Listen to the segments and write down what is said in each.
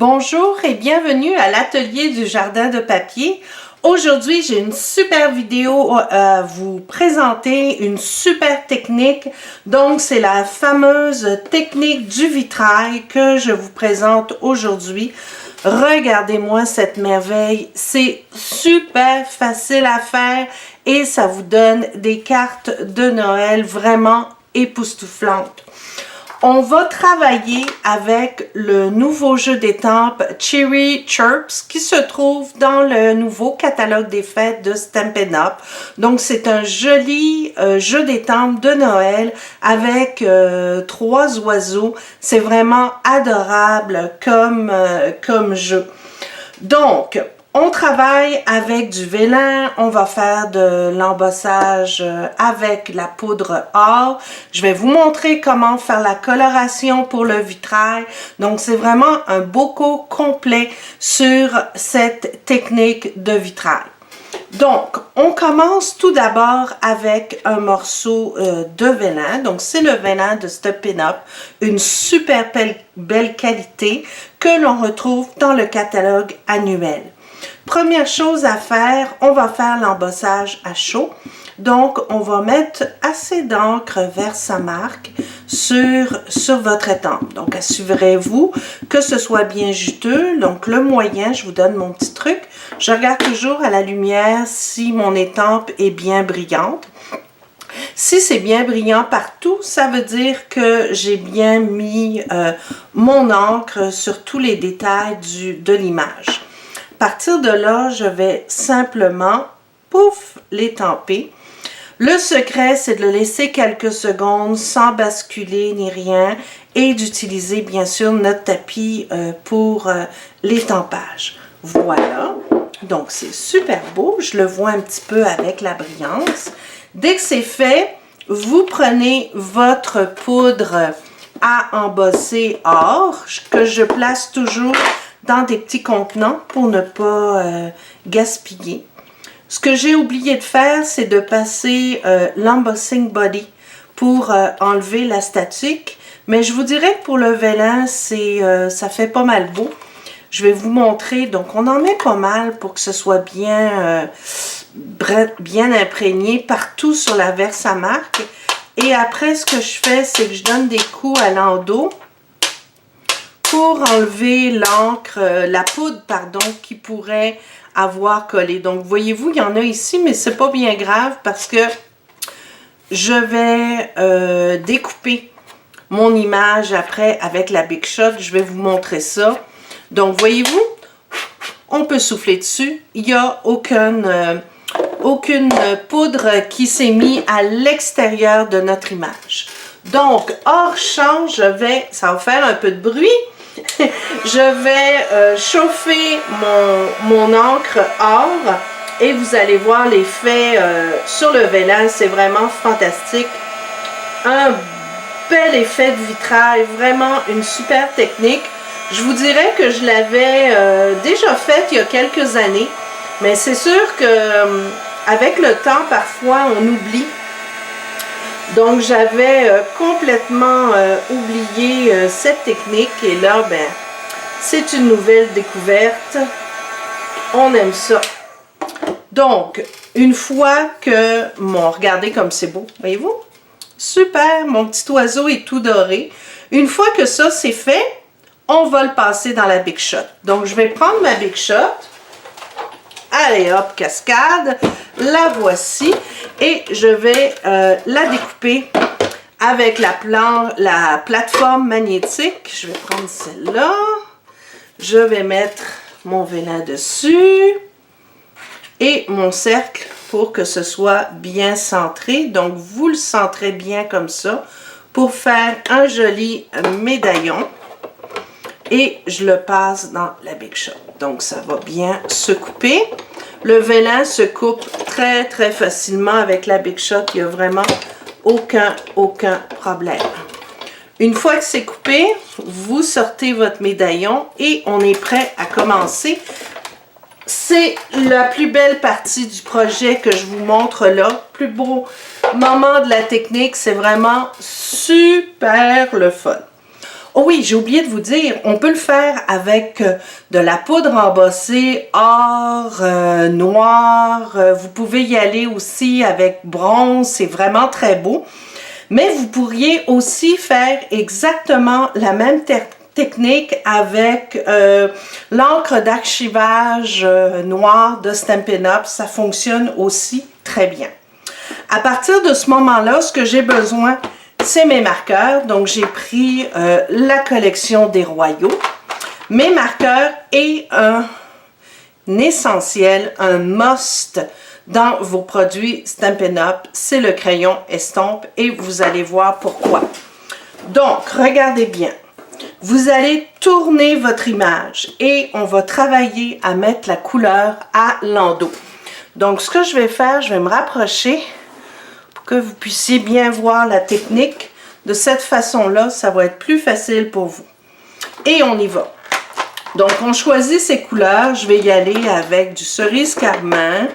Bonjour et bienvenue à l'atelier du jardin de papier. Aujourd'hui, j'ai une super vidéo à vous présenter, une super technique. Donc, c'est la fameuse technique du vitrail que je vous présente aujourd'hui. Regardez-moi cette merveille, c'est super facile à faire et ça vous donne des cartes de Noël vraiment époustouflantes. On va travailler avec le nouveau jeu d'étampes Cheery Chirps qui se trouve dans le nouveau catalogue des fêtes de Stampin' Up. Donc, c'est un joli jeu d'étampes de Noël avec 3 oiseaux. C'est vraiment adorable comme jeu. Donc, on travaille avec du vélin, on va faire de l'embossage avec la poudre or. Je vais vous montrer comment faire la coloration pour le vitrail. Donc, c'est vraiment un boco complet sur cette technique de vitrail. Donc, on commence tout d'abord avec un morceau de vélin. Donc, c'est le vélin de Stampin' Up, une super belle qualité que l'on retrouve dans le catalogue annuel. Première chose à faire, on va faire l'embossage à chaud. Donc, on va mettre assez d'encre Versamark sur votre étampe. Donc, assurez-vous que ce soit bien juteux. Donc, le moyen, je vous donne mon petit truc. Je regarde toujours à la lumière si mon étampe est bien brillante. Si c'est bien brillant partout, ça veut dire que j'ai bien mis mon encre sur tous les détails de l'image. À partir de là, je vais simplement, pouf, l'étamper. Le secret, c'est de le laisser quelques secondes sans basculer ni rien et d'utiliser bien sûr notre tapis pour l'étampage. Voilà, donc c'est super beau, je le vois un petit peu avec la brillance. Dès que c'est fait, vous prenez votre poudre à embosser or, que je place toujours dans des petits contenants pour ne pas gaspiller. Ce que j'ai oublié de faire, c'est de passer l'embossing body pour enlever la statique. Mais je vous dirais que pour le vélin, ça fait pas mal beau. Je vais vous montrer. Donc, on en met pas mal pour que ce soit bien imprégné partout sur la Versamark. Et après, ce que je fais, c'est que je donne des coups à l'endos pour enlever l'encre, la poudre, pardon, qui pourrait avoir collé. Donc, voyez-vous, il y en a ici, mais c'est pas bien grave parce que je vais découper mon image après avec la Big Shot. Je vais vous montrer ça. Donc, voyez-vous, on peut souffler dessus. Il n'y a aucune poudre qui s'est mise à l'extérieur de notre image. Donc, hors champ, ça va faire un peu de bruit. Je vais chauffer mon encre or et vous allez voir l'effet sur le vélin, c'est vraiment fantastique. Un bel effet de vitrail, vraiment une super technique. Je vous dirais que je l'avais déjà faite il y a quelques années, mais c'est sûr que avec le temps, parfois, on oublie. Donc, j'avais complètement oublié cette technique et là, ben, c'est une nouvelle découverte. On aime ça. Donc, une fois que regardez comme c'est beau, voyez-vous? Super, mon petit oiseau est tout doré. Une fois que ça, c'est fait, on va le passer dans la Big Shot. Donc, je vais prendre ma Big Shot. Allez hop, cascade, la voici et je vais la découper avec la plateforme magnétique. Je vais prendre celle-là, je vais mettre mon vélin dessus et mon cercle pour que ce soit bien centré. Donc, vous le centrez bien comme ça pour faire un joli médaillon. Et je le passe dans la Big Shot. Donc, ça va bien se couper. Le vélin se coupe très, très facilement avec la Big Shot. Il n'y a vraiment aucun problème. Une fois que c'est coupé, vous sortez votre médaillon et on est prêt à commencer. C'est la plus belle partie du projet que je vous montre là. Plus beau moment de la technique, c'est vraiment super le fun. Oh oui, j'ai oublié de vous dire, on peut le faire avec de la poudre embossée or, noir. Vous pouvez y aller aussi avec bronze, c'est vraiment très beau. Mais vous pourriez aussi faire exactement la même technique avec l'encre d'archivage noir de Stampin' Up. Ça fonctionne aussi très bien. À partir de ce moment-là, ce que j'ai besoin, c'est mes marqueurs. Donc, j'ai pris la collection des Royaux. Mes marqueurs et un essentiel, un must dans vos produits Stampin' Up, c'est le crayon estompe et vous allez voir pourquoi. Donc, regardez bien. Vous allez tourner votre image et on va travailler à mettre la couleur à l'endos. Donc, ce que je vais faire, je vais me rapprocher pour que vous puissiez bien voir la technique. De cette façon-là, ça va être plus facile pour vous. Et on y va. Donc, on choisit ses couleurs. Je vais y aller avec du cerise carmin.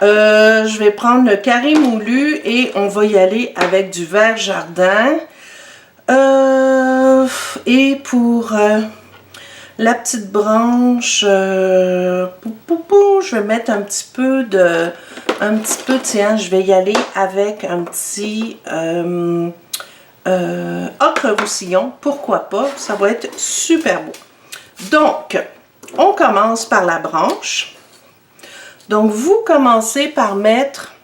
Je vais prendre le carré moulu et on va y aller avec du vert jardin. Et pour la petite branche, je vais mettre un petit peu, tiens, je vais y aller avec un petit ocre roussillon, pourquoi pas, ça va être super beau. Donc, on commence par la branche. Donc, vous commencez par mettre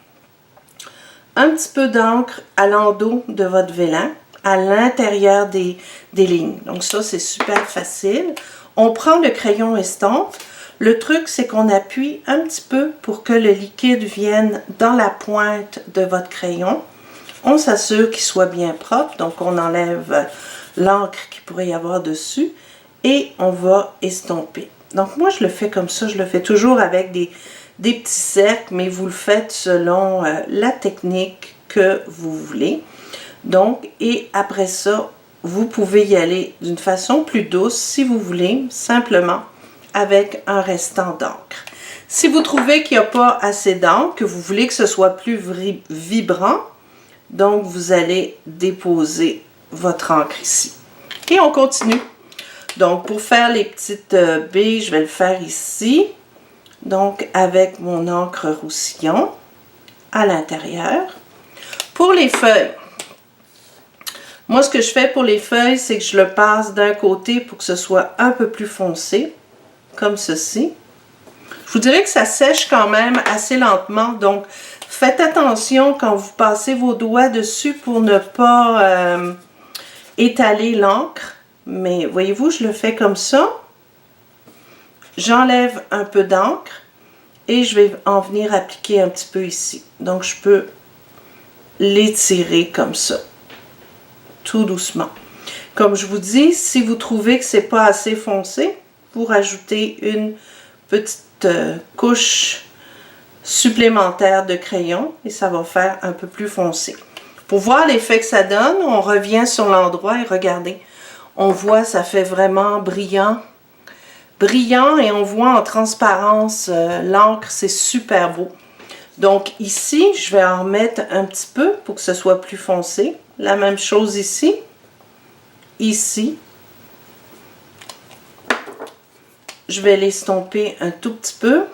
un petit peu d'encre à l'endos de votre vélin, à l'intérieur des lignes. Donc, ça, c'est super facile. On prend le crayon estompe. Le truc, c'est qu'on appuie un petit peu pour que le liquide vienne dans la pointe de votre crayon. On s'assure qu'il soit bien propre. Donc, on enlève l'encre qu'il pourrait y avoir dessus et on va estomper. Donc, moi, je le fais comme ça. Je le fais toujours avec des petits cercles, mais vous le faites selon la technique que vous voulez. Donc, et après ça, vous pouvez y aller d'une façon plus douce, si vous voulez, simplement avec un restant d'encre. Si vous trouvez qu'il n'y a pas assez d'encre, que vous voulez que ce soit plus vibrant, donc vous allez déposer votre encre ici. Et on continue. Donc, pour faire les petites billes, je vais le faire ici. Donc, avec mon encre roussillon à l'intérieur. Pour les feuilles, moi, ce que je fais pour les feuilles, c'est que je le passe d'un côté pour que ce soit un peu plus foncé, comme ceci. Je vous dirais que ça sèche quand même assez lentement, donc faites attention quand vous passez vos doigts dessus pour ne pas étaler l'encre. Mais voyez-vous, je le fais comme ça. J'enlève un peu d'encre et je vais en venir appliquer un petit peu ici. Donc, je peux l'étirer comme ça, tout doucement. Comme je vous dis, si vous trouvez que c'est pas assez foncé, vous rajoutez une petite couche supplémentaire de crayon et ça va faire un peu plus foncé. Pour voir l'effet que ça donne, on revient sur l'endroit et regardez, on voit ça fait vraiment brillant et on voit en transparence l'encre, c'est super beau. Donc ici, je vais en mettre un petit peu pour que ce soit plus foncé. La même chose ici. Ici. Je vais l'estomper un tout petit peu.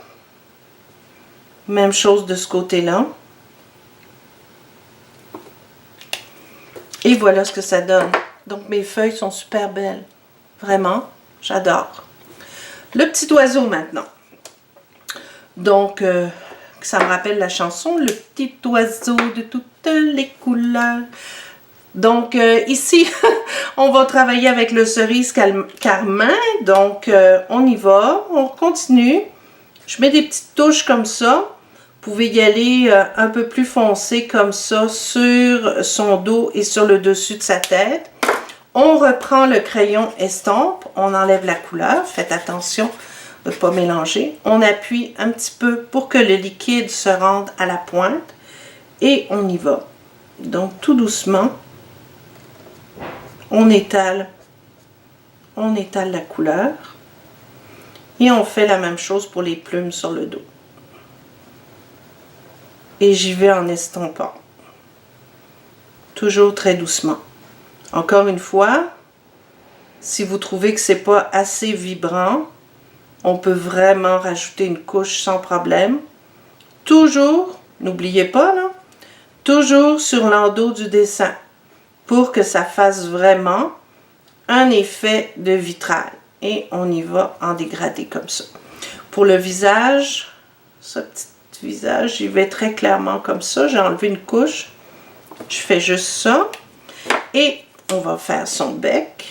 Même chose de ce côté-là. Et voilà ce que ça donne. Donc mes feuilles sont super belles. Vraiment, j'adore. Le petit oiseau maintenant. Donc, ça me rappelle la chanson, le petit oiseau de toutes les couleurs. Donc, ici, on va travailler avec le cerise carmin. Donc, on y va, on continue. Je mets des petites touches comme ça. Vous pouvez y aller un peu plus foncé comme ça sur son dos et sur le dessus de sa tête. On reprend le crayon estompe, on enlève la couleur, faites attention de ne pas mélanger. On appuie un petit peu pour que le liquide se rende à la pointe et on y va. Donc tout doucement, on étale la couleur et on fait la même chose pour les plumes sur le dos. Et j'y vais en estompant. Toujours très doucement. Encore une fois, Si vous trouvez que c'est pas assez vibrant, on peut vraiment rajouter une couche sans problème. Toujours, n'oubliez pas, là, toujours sur l'endos du dessin pour que ça fasse vraiment un effet de vitrail. Et on y va en dégradé comme ça. Pour le visage, ce petit visage, j'y vais très clairement comme ça. J'ai enlevé une couche. Je fais juste ça. Et on va faire son bec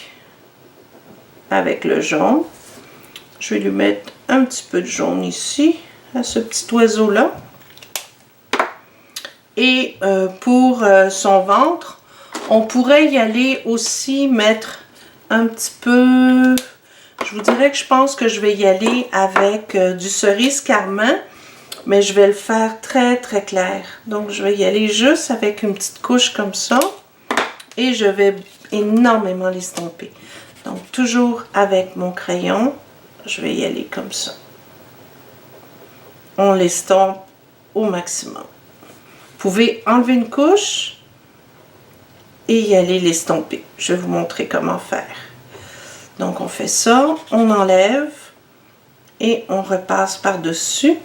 avec le jaune. Je vais lui mettre un petit peu de jaune ici, à ce petit oiseau-là. Et pour son ventre, on pourrait y aller aussi mettre un petit peu... Je vous dirais que je pense que je vais y aller avec du cerise carmin, mais je vais le faire très très clair. Donc je vais y aller juste avec une petite couche comme ça et je vais énormément l'estomper. Donc toujours avec mon crayon, je vais y aller comme ça. On l'estompe au maximum. Vous pouvez enlever une couche et y aller l'estomper. Je vais vous montrer comment faire. Donc on fait ça, on enlève et on repasse par-dessus.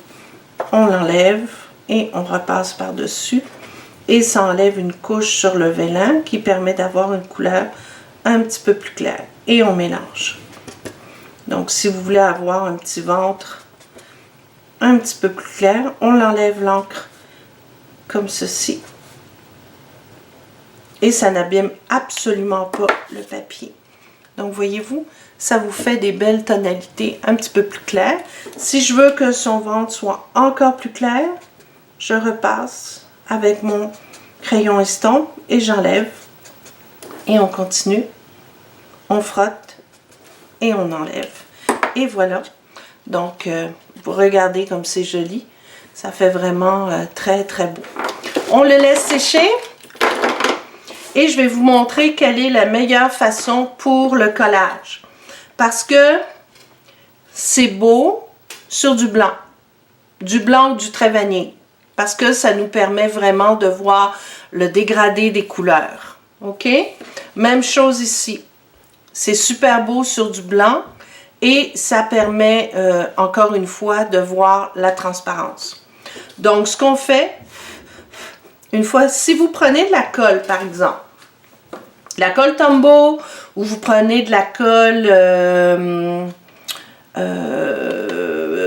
On l'enlève et on repasse par-dessus. Et ça enlève une couche sur le vélin qui permet d'avoir une couleur un petit peu plus claire. Et on mélange. Donc si vous voulez avoir un petit ventre un petit peu plus clair, on l'enlève l'encre comme ceci. Et ça n'abîme absolument pas le papier. Donc voyez-vous, ça vous fait des belles tonalités un petit peu plus claires. Si je veux que son ventre soit encore plus clair, je repasse avec mon crayon estompe et j'enlève. Et on continue. On frotte et on enlève. Et voilà. Donc, vous regardez comme c'est joli. Ça fait vraiment très très beau. On le laisse sécher. Et je vais vous montrer quelle est la meilleure façon pour le collage. Parce que c'est beau sur du blanc. Du blanc ou du trait vanille. Parce que ça nous permet vraiment de voir le dégradé des couleurs. OK? Même chose ici. C'est super beau sur du blanc. Et ça permet, encore une fois, de voir la transparence. Donc, ce qu'on fait, une fois, si vous prenez de la colle, par exemple, la colle Tombow, ou vous prenez de la colle,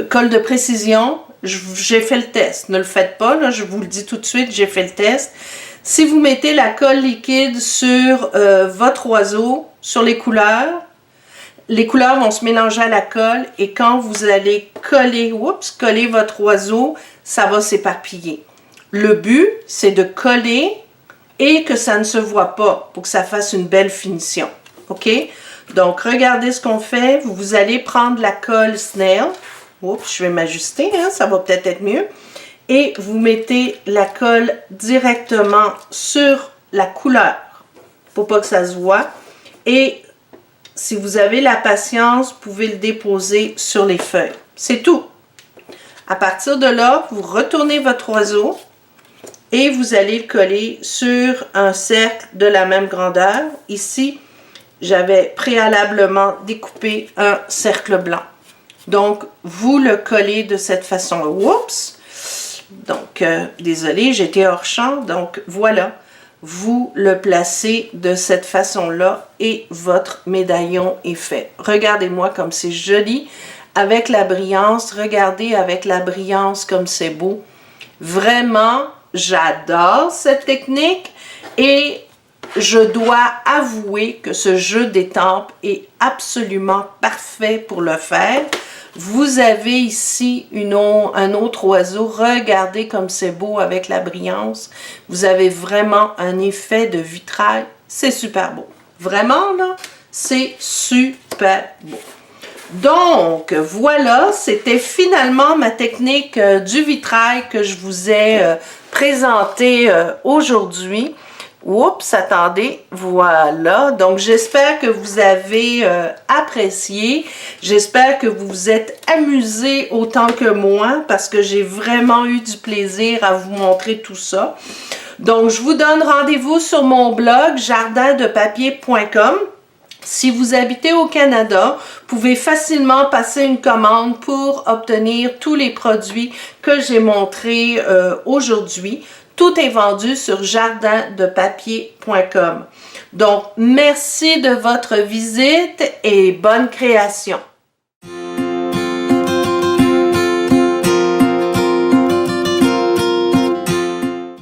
colle de précision, j'ai fait le test. Ne le faites pas, là, je vous le dis tout de suite, j'ai fait le test. Si vous mettez la colle liquide sur votre oiseau, sur les couleurs vont se mélanger à la colle et quand vous allez coller votre oiseau, ça va s'éparpiller. Le but, c'est de coller et que ça ne se voit pas pour que ça fasse une belle finition. OK? Donc, regardez ce qu'on fait. Vous allez prendre la colle Snail. Oups, je vais m'ajuster, hein, ça va peut-être être mieux. Et vous mettez la colle directement sur la couleur pour pas que ça se voit. Et si vous avez la patience, vous pouvez le déposer sur les feuilles. C'est tout. À partir de là, vous retournez votre oiseau et vous allez le coller sur un cercle de la même grandeur. Ici, j'avais préalablement découpé un cercle blanc. Donc, vous le collez de cette façon-là. Oups! Donc, désolé, j'étais hors champ. Donc, voilà. Vous le placez de cette façon-là et votre médaillon est fait. Regardez-moi comme c'est joli. Avec la brillance, regardez avec la brillance comme c'est beau. Vraiment, j'adore cette technique et je dois avouer que ce jeu d'étampes est absolument parfait pour le faire. Vous avez ici un autre oiseau. Regardez comme c'est beau avec la brillance. Vous avez vraiment un effet de vitrail. C'est super beau. Vraiment, là, c'est super beau. Donc, voilà, c'était finalement ma technique du vitrail que je vous ai présentée aujourd'hui. Oups, attendez, voilà. Donc, j'espère que vous avez apprécié. J'espère que vous vous êtes amusés autant que moi parce que j'ai vraiment eu du plaisir à vous montrer tout ça. Donc, je vous donne rendez-vous sur mon blog jardindepapier.com. Si vous habitez au Canada, vous pouvez facilement passer une commande pour obtenir tous les produits que j'ai montrés aujourd'hui. Tout est vendu sur jardindepapier.com. Donc, merci de votre visite et bonne création.